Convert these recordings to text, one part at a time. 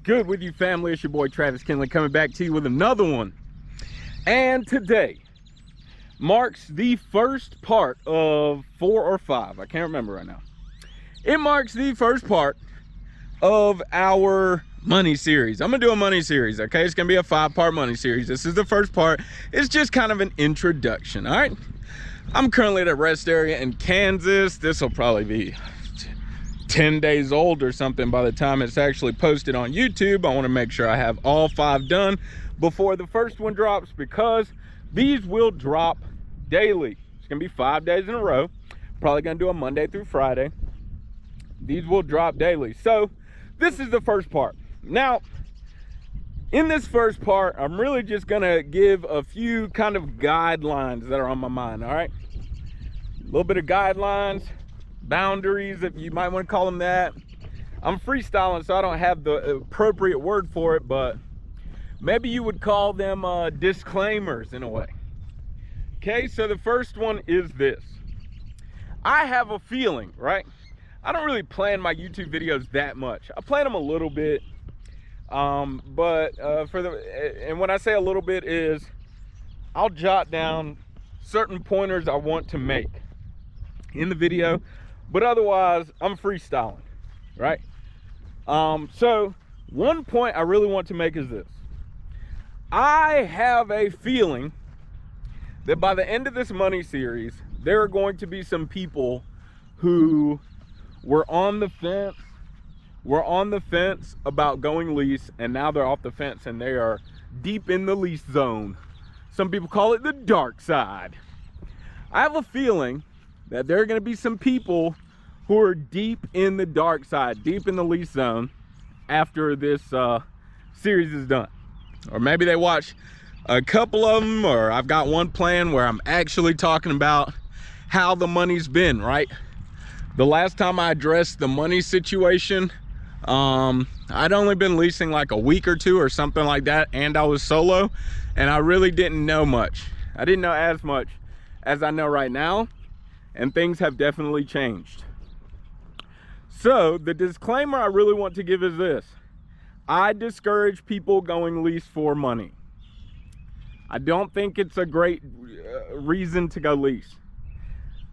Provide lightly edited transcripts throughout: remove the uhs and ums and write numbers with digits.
good with you, family? It's your boy Travis Kinley coming back to you with another one. And today marks the first part of 4 or 5. I can't remember right now. It marks the first part of our money series. I'm gonna do a money series, okay? It's gonna be a 5-part money series. This is the first part. It's just kind of an introduction, all right? I'm currently at a rest area in Kansas. This will probably be 10 days old or something by the time it's actually posted on YouTube. I want to make sure I have all 5 done before the first one drops, because these will drop daily. It's gonna be 5 days in a row. Probably gonna do a Monday through Friday. These will drop daily. So this is the first part. Now, in this first part, I'm really just gonna give a few kind of guidelines that are on my mind, all right? A little bit of guidelines, boundaries, if you might want to call them that. I'm freestyling, so I don't have the appropriate word for it, but maybe you would call them disclaimers in a way. Okay, so the first one is this. I have a feeling, right? I don't really plan my YouTube videos that much. I plan them a little bit, and when I say a little bit is, I'll jot down certain pointers I want to make in the video, but otherwise I'm freestyling, right? So one point I really want to make is this. I have a feeling that by the end of this money series, there are going to be some people who were on the fence about going lease, and now they're off the fence and they are deep in the lease zone. Some people call it the dark side. I have a feeling that there are going to be some people who are deep in the dark side, deep in the lease zone after this series is done. Or maybe they watch a couple of them, or I've got one plan where I'm actually talking about how the money's been, right? The last time I addressed the money situation, I'd only been leasing like a week or 2 or something like that, and I was solo, and I really didn't know much. I didn't know as much as I know right now, and things have definitely changed. So the disclaimer I really want to give is this. I discourage people going lease for money. I don't think it's a great reason to go lease.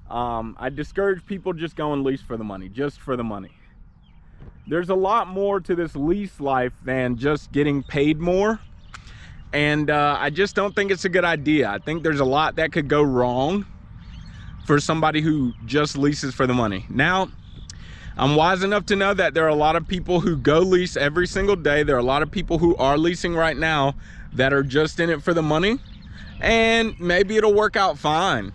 I discourage people just going lease for the money, just for the money. There's a lot more to this lease life than just getting paid more. And I just don't think it's a good idea. I think there's a lot that could go wrong for somebody who just leases for the money. Now, I'm wise enough to know that there are a lot of people who go lease every single day. There are a lot of people who are leasing right now that are just in it for the money, and maybe it'll work out fine.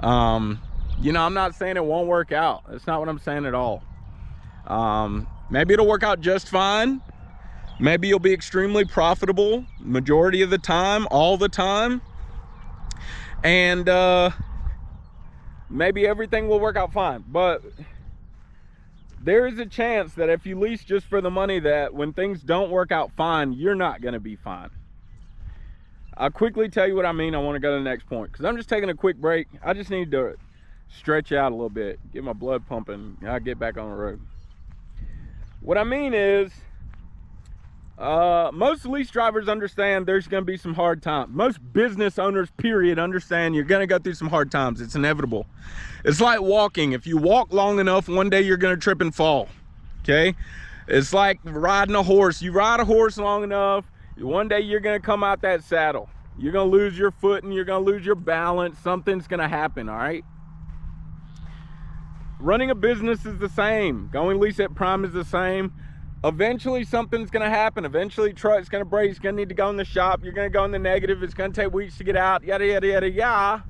You know, I'm not saying it won't work out. That's not what I'm saying at all. Maybe it'll work out just fine. Maybe you'll be extremely profitable majority of the time, all the time. And maybe everything will work out fine. But there is a chance that if you lease just for the money, that when things don't work out fine, you're not going to be fine. I'll quickly tell you what I mean. I want to go to the next point, because I'm just taking a quick break. I just need to stretch out a little bit, get my blood pumping, and I'll get back on the road. What I mean is, most lease drivers understand there's going to be some hard times. Most business owners, period, understand you're going to go through some hard times. It's inevitable. It's like walking. If you walk long enough, one day you're going to trip and fall. Okay? It's like riding a horse. You ride a horse long enough, one day you're going to come out that saddle. You're going to lose your foot and you're going to lose your balance. Something's going to happen, all right? Running a business is the same. Going lease at prime is the same. Eventually something's going to happen. Eventually truck's going to break. It's going to need to go in the shop. You're going to go in the negative. It's going to take weeks to get out, yada, yada, yada, yada.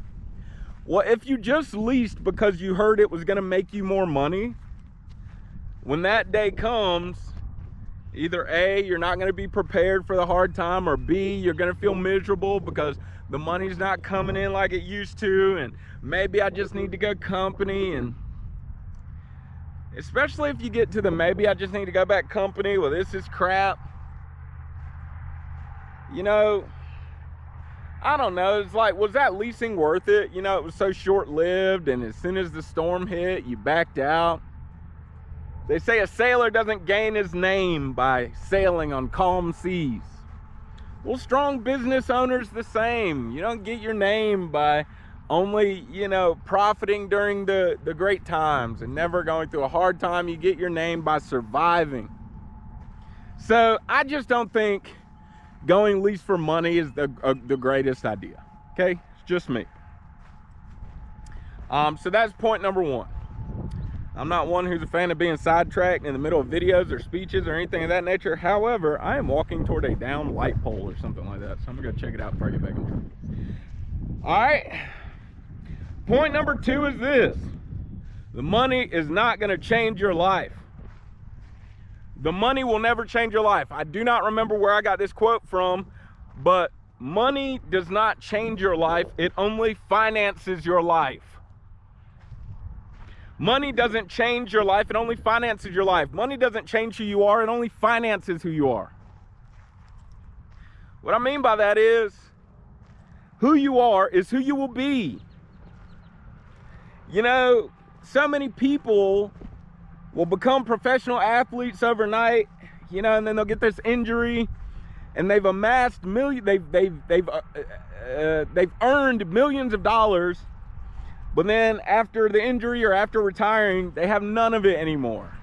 Well, if you just leased because you heard it was going to make you more money, when that day comes, either A, you're not going to be prepared for the hard time, or B, you're going to feel miserable because the money's not coming in like it used to, and maybe I just need to go company. And especially if you get to the maybe I just need to go back company, well, this is crap. You know, I don't know. It's like, was that leasing worth it? You know, it was so short-lived, and as soon as the storm hit, you backed out. They say a sailor doesn't gain his name by sailing on calm seas. Well, strong business owners the same. You don't get your name by only, you know, profiting during the great times and never going through a hard time. You get your name by surviving. So I just don't think going lease for money is the greatest idea. Okay, it's just me. So that's point number one. I'm not one who's a fan of being sidetracked in the middle of videos or speeches or anything of that nature. However, I am walking toward a down light pole or something like that. So I'm gonna go check it out before I get back in trouble. All right. Point number two is this. The money is not gonna change your life. The money will never change your life. I do not remember where I got this quote from, but money does not change your life. It only finances your life. Money doesn't change your life, it only finances your life. Money doesn't change who you are, it only finances who you are. What I mean by that is, who you are is who you will be. You know, so many people will become professional athletes overnight, you know, and then they'll get this injury, and they've amassed they've earned millions of dollars. But then after the injury or after retiring, they have none of it anymore.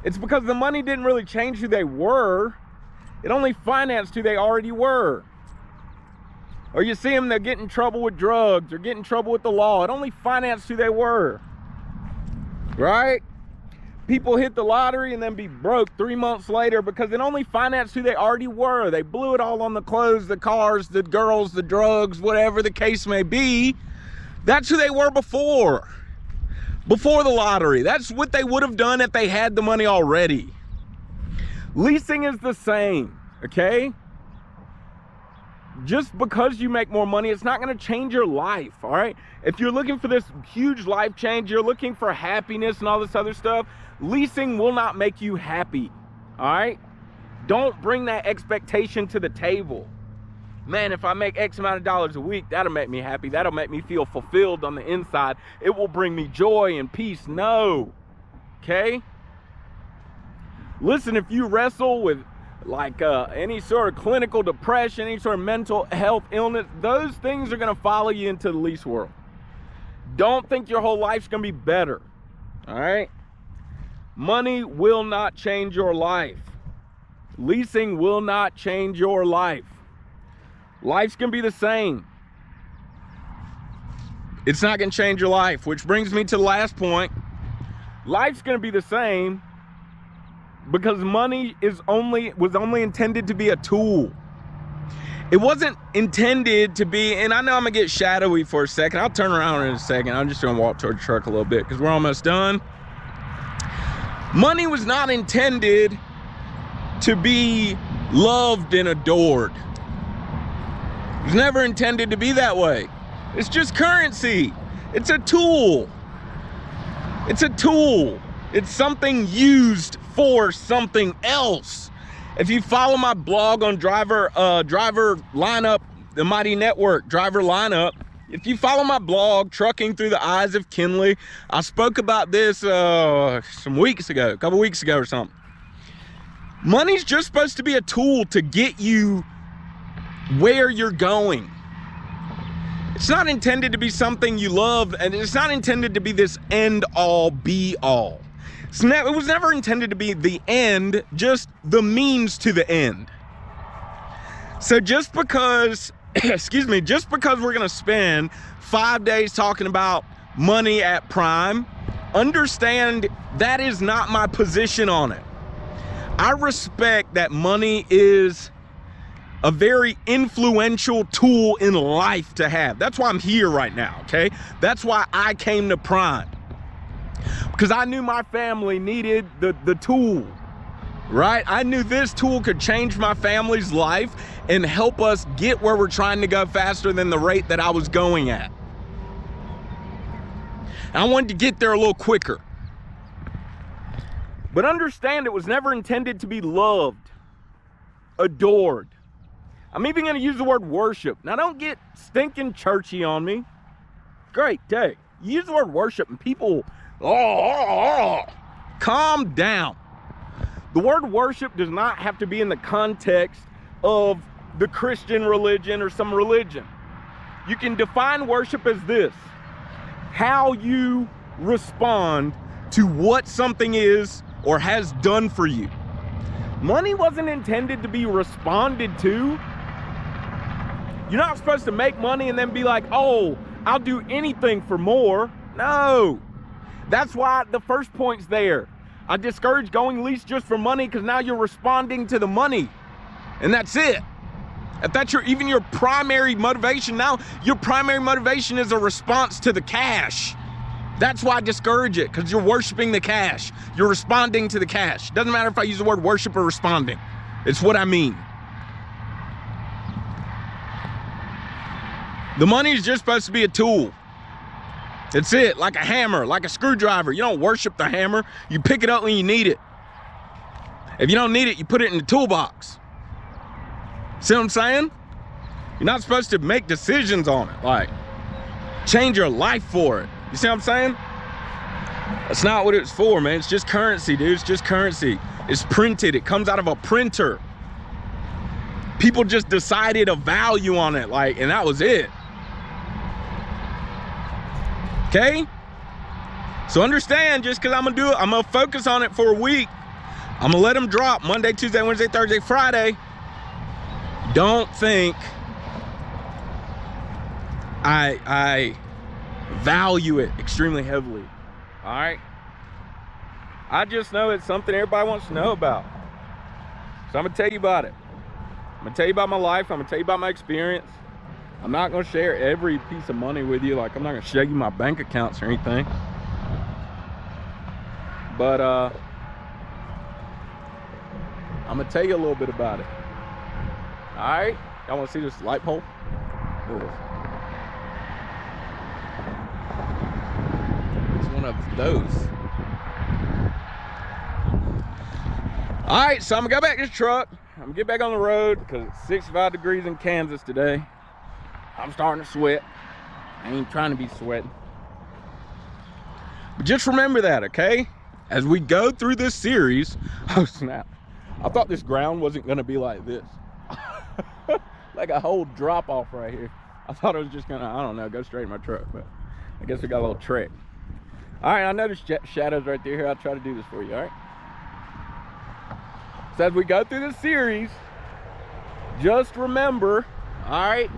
It's because the money didn't really change who they were. It only financed who they already were. Or you see them, they'll get in trouble with drugs or get in trouble with the law. It only financed who they were. Right? People hit the lottery and then be broke 3 months later because it only financed who they already were. They blew it all on the clothes, the cars, the girls, the drugs, whatever the case may be. That's who they were before the lottery. That's what they would have done if they had the money already. Leasing is the same, okay? Just because you make more money, it's not going to change your life, all right? If you're looking for this huge life change, you're looking for happiness and all this other stuff, leasing will not make you happy, all right? Don't bring that expectation to the table. Man, if I make X amount of dollars a week, that'll make me happy. That'll make me feel fulfilled on the inside. It will bring me joy and peace. No, okay? Listen, if you wrestle with like any sort of clinical depression, any sort of mental health illness, those things are gonna follow you into the lease world. Don't think your whole life's gonna be better, all right? Money will not change your life. Leasing will not change your life. Life's gonna be the same. It's not gonna change your life, which brings me to the last point. Life's gonna be the same because money was only intended to be a tool. It wasn't intended to be, and I know I'm gonna get shadowy for a second. I'll turn around in a second. I'm just gonna walk toward the truck a little bit because we're almost done. Money was not intended to be loved and adored. It was never intended to be that way. It's just currency. It's a tool. It's a tool. It's something used for something else. If you follow my blog on driver lineup, the Mighty Network driver lineup, if you follow my blog, Trucking Through the Eyes of Kinley, I spoke about this some weeks ago, a couple weeks ago or something. Money's just supposed to be a tool to get you where you're going. It's not intended to be something you love, and it's not intended to be this end all be all. It was never intended to be the end, just the means to the end. So just because, excuse me, just because we're gonna spend 5 days talking about money at Prime, understand that is not my position on it. I respect that money is a very influential tool in life to have. That's why I'm here right now, okay? That's why I came to Prime. Because I knew my family needed the tool, right? I knew this tool could change my family's life and help us get where we're trying to go faster than the rate that I was going at. And I wanted to get there a little quicker. But understand, it was never intended to be loved, adored. I'm even gonna use the word worship. Now don't get stinking churchy on me. Great day. You use the word worship and people Calm down. The word worship does not have to be in the context of the Christian religion or some religion. You can define worship as this: how you respond to what something is or has done for you. Money wasn't intended to be responded to. You're not supposed to make money and then be like, oh, I'll do anything for more. No. That's why the first point's there. I discourage going lease just for money, because now you're responding to the money. And that's it. If that's even your primary motivation, now your primary motivation is a response to the cash. That's why I discourage it, because you're worshiping the cash. You're responding to the cash. Doesn't matter if I use the word worship or responding. It's what I mean. The money is just supposed to be a tool. That's it, like a hammer, like a screwdriver. You don't worship the hammer. You pick it up when you need it. If you don't need it, you put it in the toolbox. See what I'm saying? You're not supposed to make decisions on it, like change your life for it. You see what I'm saying? That's not what it's for, man. It's just currency, dude. It's just currency. It's printed. It comes out of a printer. People just decided a value on it, like, and that was it. Okay? So understand, just because I'm gonna do it, I'm gonna focus on it for a week. I'm gonna let them drop Monday, Tuesday, Wednesday, Thursday, Friday. Don't think I value it extremely heavily. All right? I just know it's something everybody wants to know about. So I'm gonna tell you about it. I'm gonna tell you about my life. I'm gonna tell you about my experience. I'm not gonna share every piece of money with you. Like, I'm not gonna show you my bank accounts or anything. But I'm gonna tell you a little bit about it. All right? Y'all wanna see this light pole? Look at this. It's one of those. All right, so I'm gonna go back to the truck. I'm gonna get back on the road because it's 65 degrees in Kansas today. I'm starting to sweat. I ain't trying to be sweating. But just remember that, okay? As we go through this series, oh snap. I thought this ground wasn't gonna be like this. Like a whole drop off right here. I thought it was just gonna, I don't know, go straight in my truck, but I guess we got a little trick. All right, I noticed shadows right there here. I'll try to do this for you, all right? So as we go through this series, just remember, all right,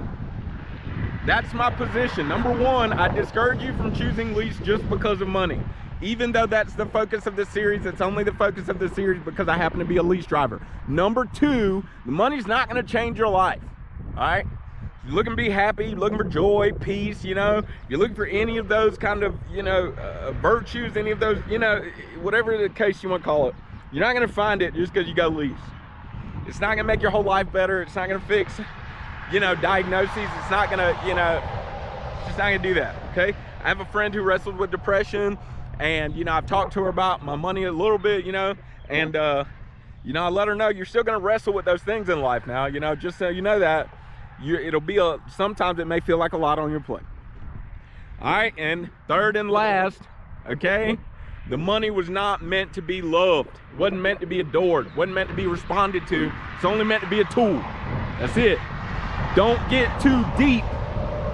that's my position. Number one, I discourage you from choosing lease just because of money. Even though that's the focus of this series, it's only the focus of this series because I happen to be a lease driver. Number two, the money's not gonna change your life, all right? You're looking to be happy, you're looking for joy, peace, you know, you're looking for any of those kind of, you know, virtues, any of those, you know, whatever the case you want to call it, you're not gonna find it just because you got a lease. It's not gonna make your whole life better. It's not gonna fix, you know, diagnoses. It's not gonna, you know, it's just not gonna do that, okay? I have a friend who wrestled with depression, and, you know, I've talked to her about my money a little bit, you know, and, you know, I let her know you're still gonna wrestle with those things in life now, you know, just so you know that. It'll be sometimes it may feel like a lot on your plate. All right, and third and last, okay, the money was not meant to be loved, wasn't meant to be adored, wasn't meant to be responded to. It's only meant to be a tool. That's it. Don't get too deep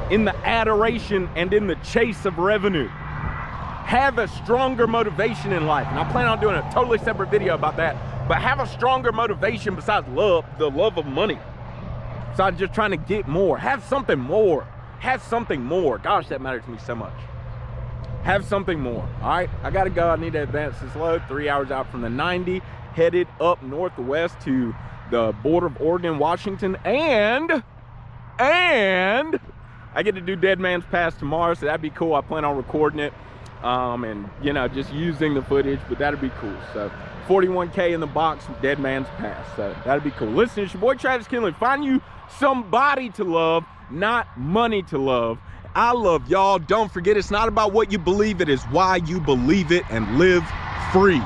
in the adoration and in the chase of revenue. Have a stronger motivation in life, and I plan on doing a totally separate video about that, but have a stronger motivation besides love, the love of money. Besides just trying to get more. Have something more. Have something more. Gosh, that matters to me so much. Have something more. All right, I gotta go. I need to advance this load. 3 hours out from the 90, headed up northwest to the border of Oregon, Washington, and I get to do Dead Man's Pass tomorrow, so that'd be cool. I plan on recording it, and, you know, just using the footage, but that'd be cool. So 41K in the box with Dead Man's Pass, so that'd be cool. Listen, it's your boy Travis Kinley. Find you somebody to love, not money to love. I love y'all. Don't forget, it's not about what you believe, it is why you believe it, and live free.